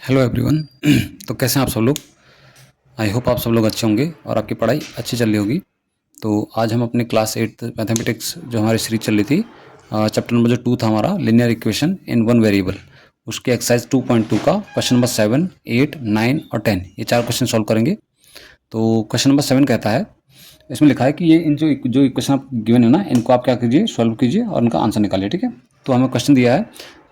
Hello everyone. तो कैसे हैं आप सब लोग। आई होप आप सब लोग अच्छे होंगे और आपकी पढ़ाई अच्छी चल रही होगी। तो आज हम अपने क्लास 8 मैथमेटिक्स जो हमारी सीरीज चल रही थी, चैप्टर नंबर जो 2 था हमारा linear equation in one variable, उसके एक्सरसाइज 2.2 का क्वेश्चन नंबर 7, 8, 9 और 10 ये 4 क्वेश्चन सॉल्व करेंगे। तो क्वेश्चन नंबर 7 कहता है, इसमें लिखा है कि ये इन जो इक्वेशन आप गिवन है ना, इनको आप क्या कीजिए, सॉल्व कीजिए और उनका आंसर निकालिए। ठीक है। तो हमें क्वेश्चन दिया है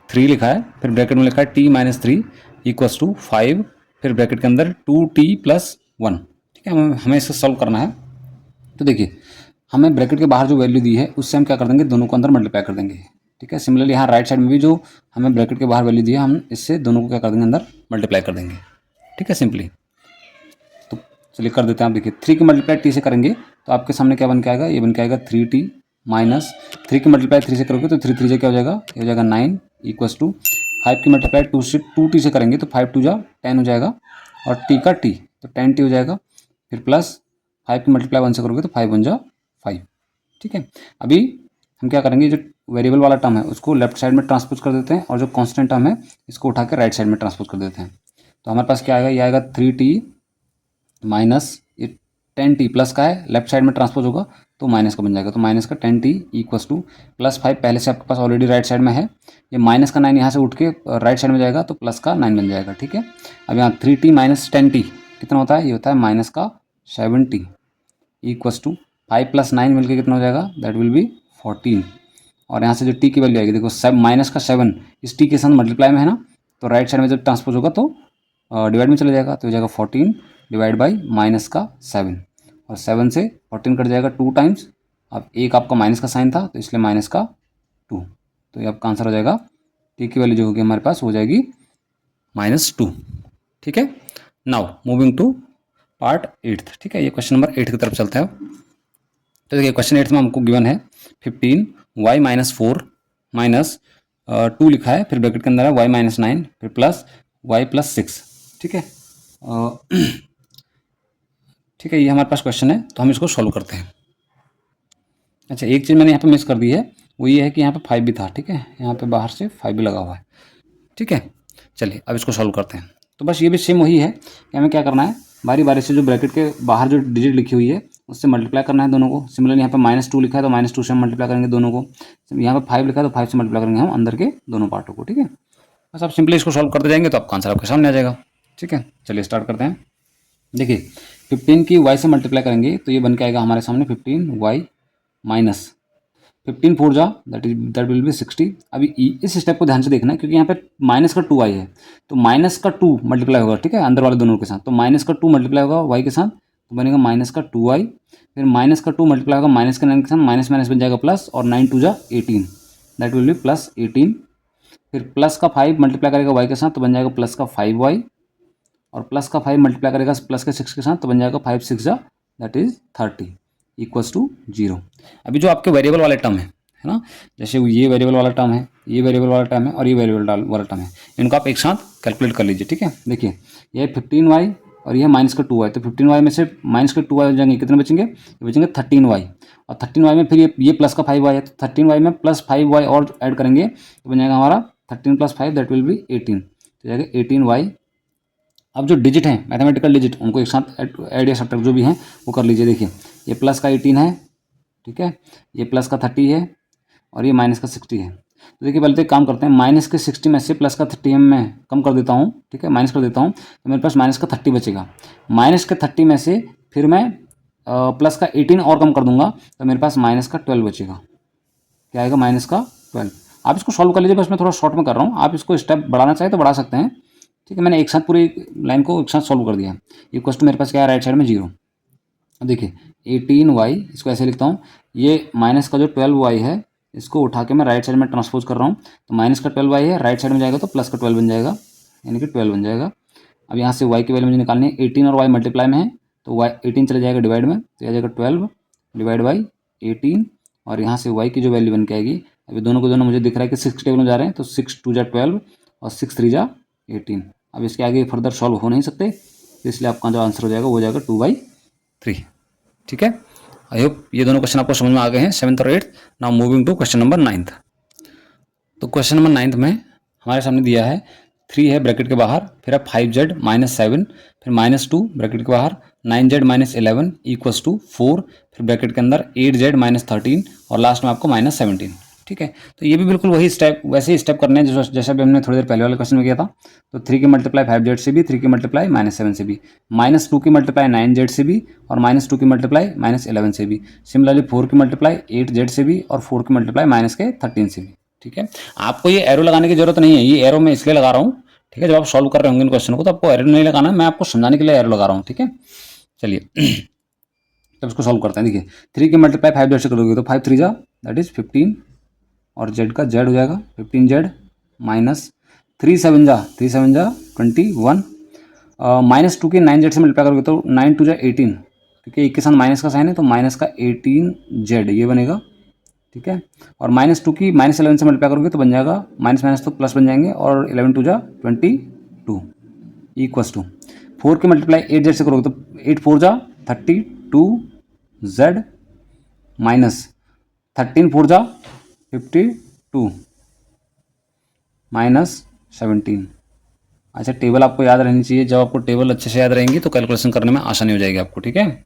3 लिखा है, फिर ब्रैकेट में लिखा है t-3 इक्वल्स टू 5, फिर ब्रैकेट के अंदर 2t+1। ठीक है, हमें इसे सॉल्व करना है। तो देखिए, हमें ब्रैकेट के बाहर जो वैल्यू दी है उससे हम क्या कर देंगे, दोनों को अंदर मल्टीप्लाई कर देंगे। ठीक है। सिमिलरली यहाँ राइट साइड में भी जो हमें ब्रैकेट के बाहर वैल्यू दी है, हम इससे दोनों को क्या कर देंगे, अंदर मल्टीप्लाई कर देंगे। ठीक है, सिंपली। तो चलिए कर देते हैं। आप देखिए 3 की मल्टीप्लाई टी से करेंगे तो आपके सामने क्या बन के आएगा, ये बन के आएगा 3t माइनस 3 की मल्टीप्लाई 3 से करोगे तो 3 3 से क्या हो जाएगा, ये हो जाएगा 9 इक्वल्स टू 5 की मल्टीप्लाई 2t से करेंगे तो 5 2 जा 10 हो जाएगा और t का t तो 10t हो जाएगा। फिर प्लस 5 की मल्टीप्लाई 1 से करोगे तो 5 1 जा 5। ठीक है। अभी हम क्या करेंगे, जो वेरिएबल वाला टर्म है उसको लेफ्ट साइड में ट्रांसपोज कर देते हैं और जो कांस्टेंट टर्म है इसको उठा के राइट साइड में ट्रांसपोज कर देते हैं। तो हमारे पास क्या आएगा, ये आएगा 3t माइनस ये 10t प्लस का है, लेफ्ट साइड में ट्रांसपोज होगा तो माइनस का बन जाएगा। तो माइनस का 10t इक्वल्स टू प्लस 5 पहले से आपके पास ऑलरेडी राइट साइड में है, ये माइनस का 9 यहाँ से उठ के राइट साइड में जाएगा तो प्लस का 9 बन जाएगा। ठीक है। अब यहाँ 3t माइनस 10t कितना होता है, ये होता है माइनस का 7t इक्वल्स टू 5 प्लस 9 मिलकर कितना हो जाएगा, दैट विल बी 14। और यहाँ से जो t की वैल्यू आएगी, देखो माइनस का 7 इस t के साथ मल्टीप्लाई में है ना, तो राइट साइड में जब ट्रांसपोज होगा तो डिवाइड में चला जाएगा तो हो जाएगा 14 डिवाइड बाई माइनस का 7 और 7 से 14 कट जाएगा 2 टाइम्स। अब एक आपका माइनस का साइन था तो इसलिए माइनस का 2, तो ये आपका आंसर हो जाएगा। टी की वैल्यू जो होगी हमारे पास हो जाएगी -2। ठीक है। Now moving to part 8। ठीक है, ये क्वेश्चन नंबर 8 की तरफ चलता है। तो देखिए क्वेश्चन 8 में हमको गिवन है 15y-4 माइनस 2 लिखा है, फिर ब्रैकेट के अंदर है y-9 फिर प्लस y+6। ठीक है। ठीक है, ये हमारे पास क्वेश्चन है तो हम इसको सॉल्व करते हैं। अच्छा, एक चीज़ मैंने यहाँ पे मिस कर दी है, वो ये है कि यहाँ पे 5 भी था। ठीक है, यहाँ पे बाहर से 5 भी लगा हुआ है। ठीक है, चलिए अब इसको सॉल्व करते हैं। तो बस ये भी सेम वही है कि हमें क्या करना है, बारी बारी से जो ब्रैकेट के बाहर जो डिजिट लिखी हुई है उससे मल्टीप्लाई करना है दोनों को। सिमिलरली यहाँ पे -2 लिखा है तो -2 से हम मल्टीप्लाई करेंगे दोनों को। यहाँ पे 5 लिखा है तो 5 से मल्टीप्लाई करेंगे हम अंदर के दोनों पार्टों को। ठीक है, बस आप सिंपली इसको सॉल्व करते जाएंगे तो आपका आंसर आपके सामने आ जाएगा। ठीक है, चलिए स्टार्ट करते हैं। देखिए 15 की y से मल्टीप्लाई करेंगे तो ये बन के आएगा हमारे सामने 15y माइनस 15 4 जा दैट विल बी 60। अभी इस स्टेप को ध्यान से देखना है क्योंकि यहाँ पे माइनस का 2y है तो माइनस का 2 मल्टीप्लाई होगा। ठीक है, अंदर वाले दोनों के साथ, तो माइनस का 2 मल्टीप्लाई होगा y के साथ तो बनेगा माइनस का 2y, फिर माइनस का 2 मल्टीप्लाई होगा माइनस का 9 के साथ, माइनस माइनस बन जाएगा प्लस और 9 2 जा 18 दैट विल बी प्लस 18। फिर प्लस का 5 मल्टीप्लाई करेगा y के साथ तो बन जाएगा प्लस का 5y और प्लस का 5 मल्टीप्लाई करेगा प्लस के 6 के साथ तो बन जाएगा 5 6 जा दैट इज 30 इक्वल्स टू 0। अभी जो आपके वेरिएबल वाले टर्म है ना, जैसे ये वेरिएबल वाला टर्म है, ये वेरिएबल वाला टर्म है और ये वेरिएबल वाला टर्म है, इनको आप एक साथ कैलकुलेट कर लीजिए। ठीक है, देखिए ये 15y और ये माइनस का 2y, तो 15y में से माइनस के 2y हो जाएंगे, कितने बचेंगे, ये बचेंगे 13y और 13y में फिर ये प्लस का 5y है तो 13y में प्लस 5y और ऐड करेंगे तो बन जाएगा हमारा 13 + 5 दैट विल बी 18, तो जाएगा 18y। अब जो डिजिट हैं मैथमेटिकल डिजिट उनको एक साथ ऐड या सब्ट्रैक्ट जो भी हैं वो कर लीजिए। देखिए ये प्लस का 18 है, ठीक है, ये प्लस का 30 है और ये माइनस का 60 है। तो देखिए पहले तो एक काम करते हैं, माइनस के 60 में से प्लस का 30 मैं कम कर देता हूँ। ठीक है, माइनस कर देता हूँ तो मेरे पास माइनस का 30 बचेगा। माइनस के 30 में से फिर मैं प्लस का 18 और कम कर दूंगा तो मेरे पास माइनस का 12 बचेगा। क्या आएगा, माइनस का 12। आप इसको सॉल्व कर लीजिए, बस मैं थोड़ा शॉर्ट में कर रहा हूँ, आप इसको स्टेप बढ़ाना चाहे तो बढ़ा सकते हैं। ठीक है, मैंने एक साथ पूरी लाइन को एक साथ सॉल्व कर दिया। ये क्वेश्चन मेरे पास क्या है, राइट साइड में 0। अब देखिए 18y इसको ऐसे लिखता हूँ, ये माइनस का जो 12y है इसको उठा के मैं राइट साइड में ट्रांसपोज कर रहा हूँ तो माइनस का 12y है, राइट साइड में जाएगा तो प्लस का 12 बन जाएगा, यानी कि 12 बन जाएगा। अब यहाँ से y की वैल्यू मुझे निकालनी है, 18 और y मल्टीप्लाई में है तो y 18 चले जाएगा डिवाइड में तो आ जाएगा 12 डिवाइड बाई 18 और यहाँ से y की जो वैल्यू बन के आएगी, अभी दोनों को दोनों मुझे दिख रहा है कि 6 टेबल में जा रहे हैं तो 6 2 जा 12 और 6 3 जा 18। अब इसके आगे फर्दर सॉल्व हो नहीं सकते तो इसलिए आपका जो आंसर हो जाएगा वो हो जाएगा 2/3। ठीक है, आई होप ये दोनों क्वेश्चन आपको समझ में आ गए हैं, 7th और 8th। Now moving to question number 9th। तो क्वेश्चन नंबर 9th में हमारे सामने दिया है 3 है ब्रैकेट के बाहर, फिर अब 5z माइनस 7, फिर -2 ब्रैकेट के बाहर, 9z माइनस 11 इक्वल्स टू 4, फिर ब्रैकेट के अंदर 8z माइनस 13 और लास्ट में आपको -17। ठीक है, तो ये भी बिल्कुल वही स्टेप, वैसे ही स्टेप करने हैं जैसा भी हमने थोड़ी देर पहले वाले क्वेश्चन में किया था। तो 3 की मल्टीप्लाई 5z से भी, 3 की मल्टीप्लाई -7 से भी, -2 की मल्टीप्लाई 9z से भी और -2 की मल्टीप्लाई -11 से भी। सिमिलरली 4 की मल्टीप्लाई 8z से भी और 4 की मल्टीप्लाई -13 से भी। ठीक है, आपको ये एरो लगाने की जरूरत नहीं है, ये एरो मैं इसलिए लगा रहा हूँ, ठीक है, जब आप सॉल्व कर रहे होंगे इन क्वेश्चन को तो आपको एरो नहीं लगाना है, मैं आपको समझाने के लिए एरो लगा रहा हूँ। ठीक है, चलिए तब इसको सॉल्व करते हैं। देखिए 3 की मल्टीप्लाई 5z से करोगे तो 5 3 जा दैट इज 15 और z का z हो जाएगा 15z माइनस 3 7 जा 21, -2 के 9z से मल्टीप्लाई करोगे तो 9 2 जा 18, क्योंकि एक के साथ माइनस का साइन है तो माइनस का 18z ये बनेगा। ठीक है, और -2 की -11 से मल्टीप्लाई करोगे तो बन जाएगा माइनस माइनस तो प्लस बन जाएंगे और 11 2 जा 22 इक्वस टू 4 की मल्टीप्लाई 8z से करोगे तो 8 4 जा 32z माइनस 13 4 जा 52 -17। अच्छा, टेबल आपको याद रहनी चाहिए, जब आपको टेबल अच्छे से याद रहेंगी तो कैलकुलेशन करने में आसानी हो जाएगी आपको। ठीक है,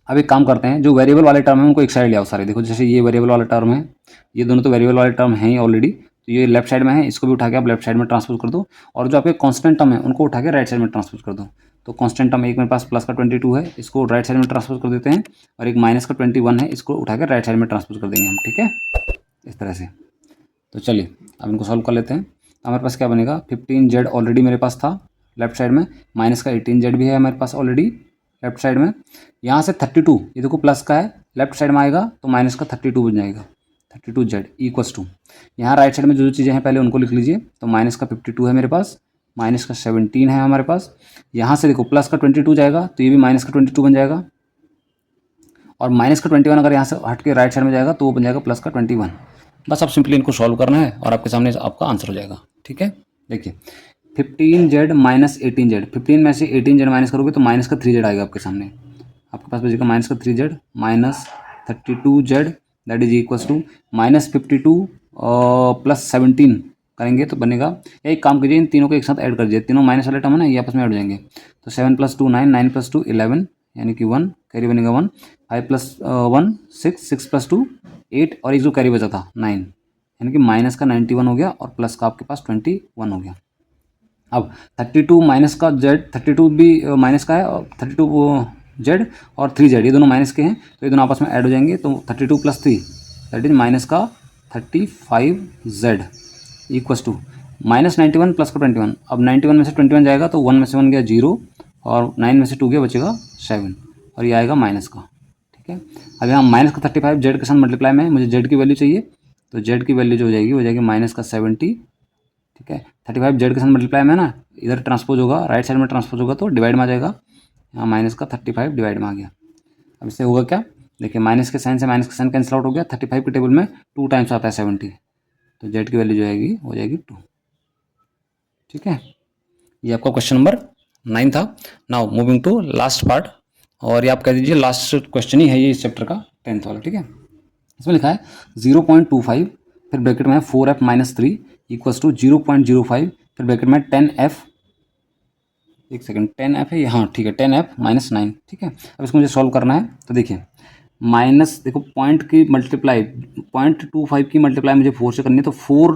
अब एक काम करते हैं, जो वेरिएबल वाले टर्म है उनको एक साइड ले आओ सारे। देखो जैसे ये वेरिएबल वाला टर्म है, ये दोनों तो वेरिएबल वाले टर्म हैं ही ऑलरेडी, तो ये लेफ्ट साइड में है, इसको भी उठा के आप लेफ्ट साइड में ट्रांसपोज कर दो, और जो आपके कांस्टेंट टर्म है उनको उठा के राइट साइड में ट्रांसपोज कर दो। तो कांस्टेंट टर्म एक मेरे पास प्लस का 22 है, इसको राइट साइड में ट्रांसपोज कर देते हैं, और एक माइनस का 21 है, इसको उठा के राइट साइड में ट्रांसपोज कर देंगे हम। ठीक है, इस तरह से। तो चलिए अब इनको सॉल्व कर लेते हैं। हमारे पास क्या बनेगा, 15z ऑलरेडी मेरे पास था लेफ्ट साइड में, माइनस का 18z भी है हमारे पास ऑलरेडी लेफ्ट साइड में। यहाँ से 32, ये देखो प्लस का है, लेफ्ट साइड में आएगा तो माइनस का 32 बन जाएगा, 32z इक्वस टू, यहाँ राइट साइड में जो जो चीज़ें हैं पहले उनको लिख लीजिए। तो माइनस का 52 है मेरे पास, माइनस का 17 है हमारे पास, यहाँ से देखो प्लस का 22 जाएगा तो ये भी माइनस का 22 बन जाएगा, और माइनस का 21 अगर यहाँ से हट के राइट साइड में जाएगा तो वो बन जाएगा प्लस का 21। बस अब सिंपली इनको सॉल्व करना है और आपके सामने आपका आंसर हो जाएगा। ठीक है, देखिए 15z माइनस 18z, 15 में से 18z माइनस करोगे तो माइनस का 3z आएगा आपके सामने, आपके पास बचेगा माइनस का 3z minus 32z that is equals to -52 plus 17 करेंगे तो बनेगा, या एक काम कीजिए इन तीनों को एक साथ ऐड कर दीजिए, तीनों माइनस वाले टर्म है ना ये आपस में ऐड हो जाएंगे। तो 7 + 2 9, 9 + 2 11 यानी कि 1 कैरी बनेगा 1, 5 + 1 6, 6 + 2 8 और एक जो कैरी बचा था 9, यानी कि माइनस का 91 हो गया और प्लस का आपके पास 21 हो गया। अब 32 माइनस का z, 32 भी माइनस का है और 32z और 3z ये दोनों माइनस के हैं तो ये दोनों आपस में ऐड हो जाएंगे। तो 32 + 3 दैट इज माइनस का 35z इक्वस टू -91 प्लस का 21। अब 91 में से 21 जाएगा तो 1 में से 1 गया 0 और 9 में से 2 गया बचेगा 7 और ये आएगा माइनस का। ठीक है, अब यहाँ माइनस का 35 जेड के साथ मल्टीप्लाई में है, मुझे जेड की वैल्यू चाहिए तो जेड की वैल्यू जो हो जाएगी माइनस का 70। ठीक है, 35 जेड के साथ मल्टीप्लाई में है ना, इधर ट्रांसपोज होगा राइट साइड में ट्रांसपोज होगा तो डिवाइड में आ जाएगा, यहाँ माइनस का 35 डिवाइड में आ गया। अब इससे होगा क्या, देखिए माइनस के साइन से माइनस का साइन कैंसिल आउट हो गया, 35 के टेबल में 2 टाइम्स आता है 70, तो जेड की वैल्यू जो आएगी हो जाएगी 2। ठीक है, ये आपका क्वेश्चन नंबर 9 था। Now moving to last part, और ये आप कह दीजिए लास्ट क्वेश्चन ही है ये इस चैप्टर का 10th वाला। ठीक है, इसमें लिखा है 0.25 फिर ब्रैकेट में है 4f - 3 इक्वल्स टू 0.05 फिर ब्रैकेट में 10f, एक सेकंड 10f है ये, हाँ ठीक है 10f - 9। ठीक है, अब इसको मुझे सॉल्व करना है। तो देखिए माइनस देखो पॉइंट की मल्टीप्लाई 0.25 की मल्टीप्लाई मुझे 4 से करनी है, तो 4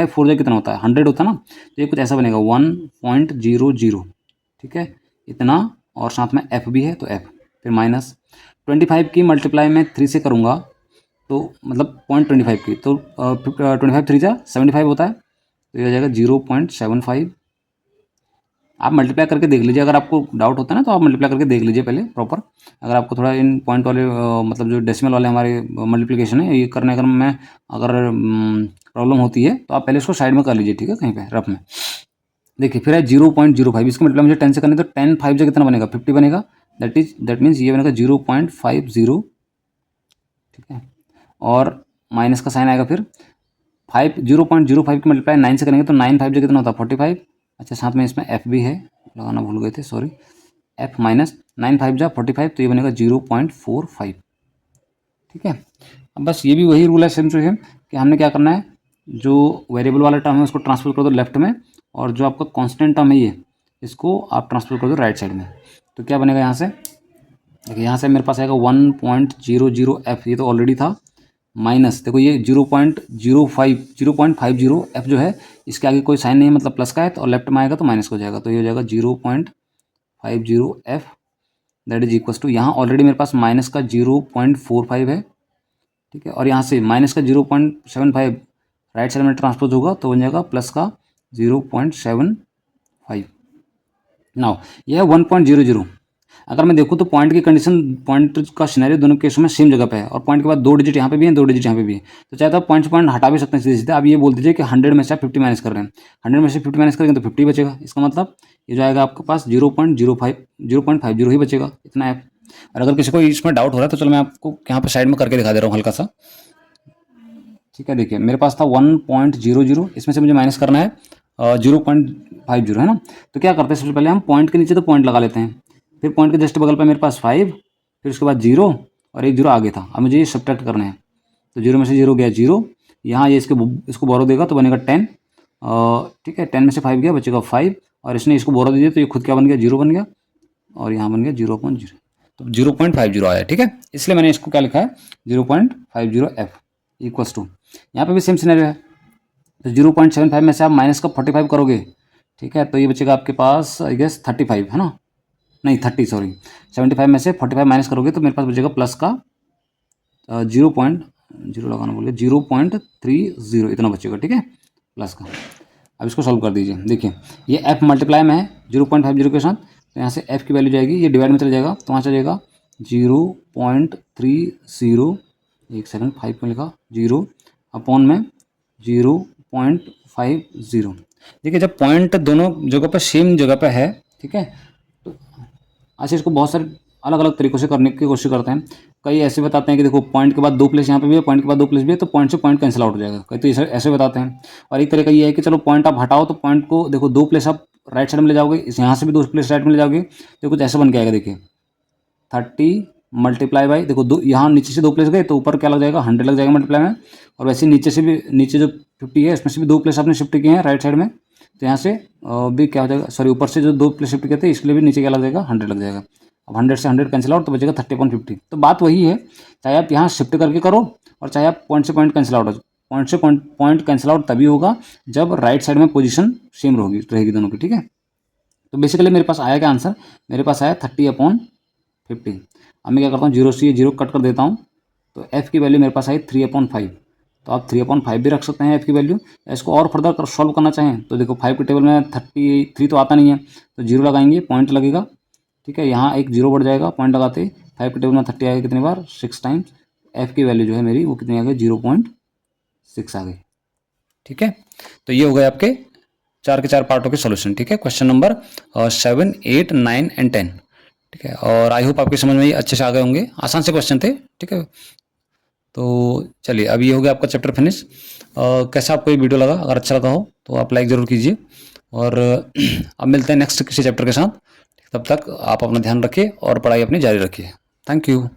4 जो कितना होता है 100 होता है ना, तो ये कुछ ऐसा बनेगा 1.00। ठीक है, इतना और साथ में f भी है तो f, फिर माइनस 25 की मल्टीप्लाई में 3 से करूँगा तो मतलब 0.25 की, तो 25 3 जा 75 होता है तो ये हो जाएगा 0.75। आप मल्टीप्लाई करके देख लीजिए, अगर आपको डाउट होता है ना तो आप मल्टीप्लाई करके देख लीजिए पहले प्रॉपर। अगर आपको थोड़ा इन पॉइंट वाले मतलब जो डेसिमल वाले हमारे मल्टीप्लिकेशन है ये करने में अगर प्रॉब्लम होती है तो आप पहले इसको साइड में कर लीजिए। ठीक है, कहीं पे रफ में देखिए फिर है 0.05, इसका मतलब मुझे 10 से करनी है तो 10 5 से कितना बनेगा 50 बनेगा, दैट मीन्स ये बनेगा 0.50। ठीक है, और माइनस का साइन आएगा फिर 0.05 की मल्टीप्लाई 9 से करेंगे तो 9 5 से कितना होता है 45। अच्छा, साथ में इसमें f भी है, लगाना भूल गए थे सॉरी, f माइनस 9 5 जा 45 तो ये बनेगा 0.45। ठीक है, अब बस ये भी वही रूल है सेम टू सेम कि हमने क्या करना है, जो वेरिएबल वाला टर्म है उसको ट्रांसफर कर दो लेफ्ट में, और जो आपका कांस्टेंट टर्म है ये, इसको आप ट्रांसफर कर दो राइट साइड में। तो क्या बनेगा यहाँ से, देखिए यहाँ से मेरे पास आएगा 1.00f, ये तो ऑलरेडी था, माइनस देखो ये 0.50 f जो है, इसके आगे कोई साइन नहीं है मतलब प्लस का है, तो लेफ्ट में आएगा तो माइनस हो जाएगा, तो ये हो जाएगा 0.50 f, that is equals to, यहाँ ऑलरेडी मेरे पास माइनस का 0.45 है, ठीक है, और यहाँ से माइनस का 0.75 राइट साइड में ट्रांसपोज होगा तो बन जाएगा प्लस का 0.75। नाउ यह है 1.00। अगर मैं देखूँ तो पॉइंट की कंडीशन, पॉइंट का सिनेरियो दोनों केसों में सेम जगह पे है, और पॉइंट के बाद 2 डिजिट यहाँ पे भी है, 2 डिजिट यहाँ पे भी है, तो चाहे तो आप पॉइंट से पॉइंट हटा भी सकते हैं सीधे सीधे। आप ये बोल दीजिए कि 100 में से आप 50 माइनस कर रहे हैं, 100 में से 50 माइनस करेंगे तो 50 बचेगा, इसका मतलब ये जो आएगा आपके पास 0.50 ही बचेगा, इतना है। और अगर किसी को इसमें डाउट हो रहा है तो चलो मैं आपको यहाँ पे साइड में करके दिखा दे रहा हूँ हल्का सा, ठीक है। देखिए मेरे पास था 1.00, इसमें से मुझे माइनस करना है 0.50, है ना। तो क्या करते हैं, सबसे पहले हम पॉइंट के नीचे तो पॉइंट लगा लेते हैं, फिर पॉइंट के जस्ट बगल पे मेरे पास 5, फिर उसके बाद 0 और एक 0 आगे था। अब मुझे ये सब्ट्रैक्ट करना है, तो 0 में से 0 गया 0, यहाँ ये इसको बोरो देगा तो बनेगा 10, ठीक है, 10 में से 5 गया बचेगा 5, और इसने इसको बोरो दे दिया तो ये खुद क्या बन गया, 0 बन गया, और यहाँ बन गया 0.0, तो 0.50 आया, ठीक है। इसलिए मैंने इसको क्या लिखा है 0.50f इक्वल्स टू, यहाँ पे भी सेम सिनेरियो है, तो 0.75 में से आप माइनस का 45 करोगे, ठीक है, तो ये बचेगा आपके पास आई गेस 35, है ना, नहीं 30 सॉरी, 75 में से 45 माइनस करोगे तो मेरे पास बचेगा प्लस का 0.0 लगाना बोलिए 0.30 इतना बचेगा, ठीक है, प्लस का। अब इसको सॉल्व कर दीजिए, देखिए ये f मल्टीप्लाई में है 0.50 के साथ, तो यहाँ से f की वैल्यू जाएगी, ये डिवाइड में चला जाएगा तो वहाँ चला जाएगा 0.30, एक सेकंड 5 में लिखा 0 अपॉन में 0.50। देखिए जब पॉइंट दोनों जगह पर सेम जगह पर है, ठीक है, तो अच्छा इसको बहुत सारे अलग अलग तरीक़ों से करने की कोशिश करते हैं। कई ऐसे बताते हैं कि देखो पॉइंट के बाद 2 प्लेस यहाँ पे भी है, पॉइंट के बाद 2 प्लेस भी है, तो पॉइंट से पॉइंट कैंसिल आउट हो जाएगा, कई तो ऐसे बताते हैं। और एक तरीका ये है कि चलो पॉइंट आप हटाओ तो पॉइंट को देखो 2 प्लेस आप राइट साइड में ले जाओगे, यहाँ से भी 2 प्लेस राइट में ले जाओगे, तो कुछ ऐसा बन के आएगा। देखिए 30 मल्टीप्लाई बाई, देखो 2 यहाँ नीचे से 2 प्लेस गए तो ऊपर क्या लग जाएगा 100 लग जाएगा मल्टीप्लाई में, और वैसे नीचे से भी, नीचे जो 50 है इसमें से भी 2 प्लेस आपने शिफ्ट किए हैं राइट साइड में, तो यहाँ से भी क्या हो जाएगा, सॉरी ऊपर से जो 2 प्लेस शिफ्ट किए थे इसके लिए भी नीचे क्या लग जाएगा 100 लग जाएगा। अब 100 से 100 कैंसिल आउट तो बचेगा 30.50। तो बात वही है, चाहे आप यहाँ शिफ्ट करके करो और चाहे आप पॉइंट से पॉइंट कैंसिल आउट हो, पॉइंट से पॉइंट कैंसिल आउट तभी होगा जब राइट साइड में पोजीशन सेम रहेगी दोनों की, ठीक है। तो बेसिकली मेरे पास आया क्या आंसर, मेरे पास आया 30/50। अब मैं क्या करता हूँ 0 से 0 कट कर देता हूँ, तो f की वैल्यू मेरे पास आई 3/5। तो आप 3/5 भी रख सकते हैं f की वैल्यू। इसको और फर्दर सॉल्व करना चाहें तो देखो 5 के टेबल में 33 तो आता नहीं है, तो 0 लगाएंगे, पॉइंट लगेगा, ठीक है, यहाँ एक 0 बढ़ जाएगा पॉइंट लगाते ही, 5 के टेबल में 30 आएगा कितनी बार 6 टाइम्स, f की वैल्यू जो है मेरी वो कितनी आ गई 0.6 आ गई, ठीक है। तो ये हो गए आपके 4 के 4 पार्टों के सॉल्यूशन, ठीक है, क्वेश्चन नंबर 7, 8, 9 एंड 10, ठीक है। और आई होप आपके समझ में ये अच्छे से आ गए होंगे, आसान से क्वेश्चन थे, ठीक है। तो चलिए अब ये हो गया आपका चैप्टर फिनिश। कैसा आपको ये वीडियो लगा, अगर अच्छा लगा हो तो आप लाइक ज़रूर कीजिए, और अब मिलते हैं नेक्स्ट किसी चैप्टर के साथ। तब तक आप अपना ध्यान रखिए और पढ़ाई अपनी जारी रखिए। Thank you.